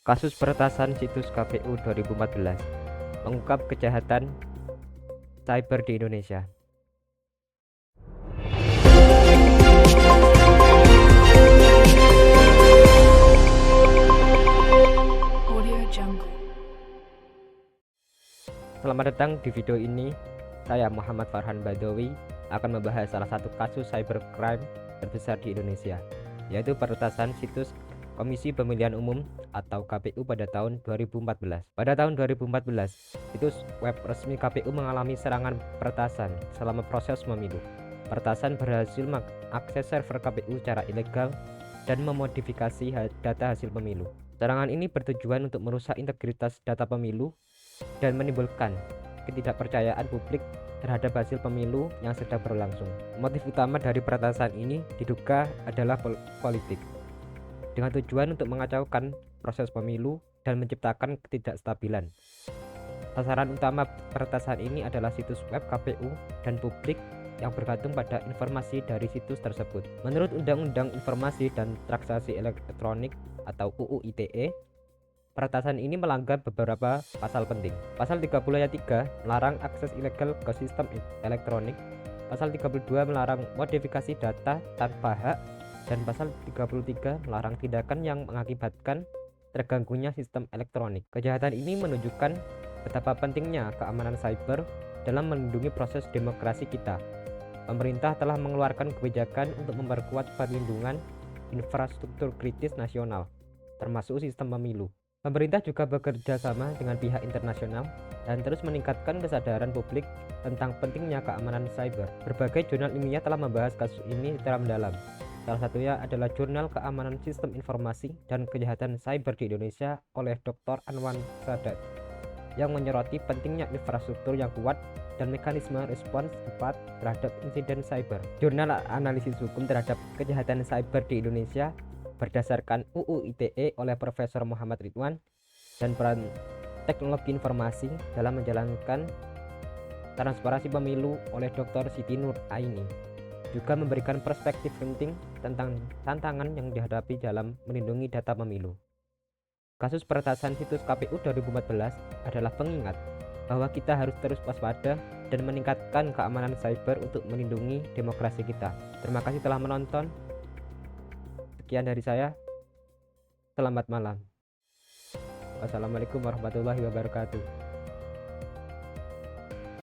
Kasus peretasan situs KPU 2014 mengungkap kejahatan cyber di Indonesia. Selamat datang di video ini. Saya Muhammad Farhan Badawi akan membahas salah satu kasus cybercrime terbesar di Indonesia, yaitu peretasan situs Komisi Pemilihan Umum atau KPU pada tahun 2014. Pada tahun 2014, situs web resmi KPU mengalami serangan peretasan selama proses pemilu. Peretasan berhasil mengakses server KPU secara ilegal dan memodifikasi data hasil pemilu. Serangan ini bertujuan untuk merusak integritas data pemilu dan menimbulkan ketidakpercayaan publik terhadap hasil pemilu yang sedang berlangsung. Motif utama dari peretasan ini diduga adalah politik, dengan tujuan untuk mengacaukan proses pemilu dan menciptakan ketidakstabilan. Sasaran utama peretasan ini adalah situs web KPU dan publik yang bergantung pada informasi dari situs tersebut. Menurut Undang-Undang Informasi dan Transaksi Elektronik atau UU ITE, peretasan ini melanggar beberapa pasal penting. Pasal 30 ayat 3 melarang akses ilegal ke sistem elektronik. Pasal 32 melarang modifikasi data tanpa hak. Dan pasal 33 melarang tindakan yang mengakibatkan terganggunya sistem elektronik. Kejahatan ini menunjukkan betapa pentingnya keamanan cyber dalam melindungi proses demokrasi kita. Pemerintah telah mengeluarkan kebijakan untuk memperkuat perlindungan infrastruktur kritis nasional, termasuk sistem pemilu. Pemerintah juga bekerja sama dengan pihak internasional dan terus meningkatkan kesadaran publik tentang pentingnya keamanan cyber. Berbagai jurnal ilmiah telah membahas kasus ini secara mendalam. Salah satunya adalah Jurnal Keamanan Sistem Informasi dan Kejahatan Cyber di Indonesia oleh Dr. Anwan Sadat, yang menyoroti pentingnya infrastruktur yang kuat dan mekanisme respons cepat terhadap insiden cyber. Jurnal Analisis Hukum Terhadap Kejahatan Cyber di Indonesia berdasarkan UU ITE oleh Profesor Muhammad Ridwan dan peran teknologi informasi dalam menjalankan transparansi pemilu oleh Dr. Siti Nur Aini, juga memberikan perspektif penting tentang tantangan yang dihadapi dalam melindungi data pemilu. Kasus peretasan situs KPU 2014 adalah pengingat bahwa kita harus terus waspada dan meningkatkan keamanan cyber untuk melindungi demokrasi kita. Terima kasih telah menonton. Sekian dari saya. Selamat malam. Wassalamualaikum warahmatullahi wabarakatuh.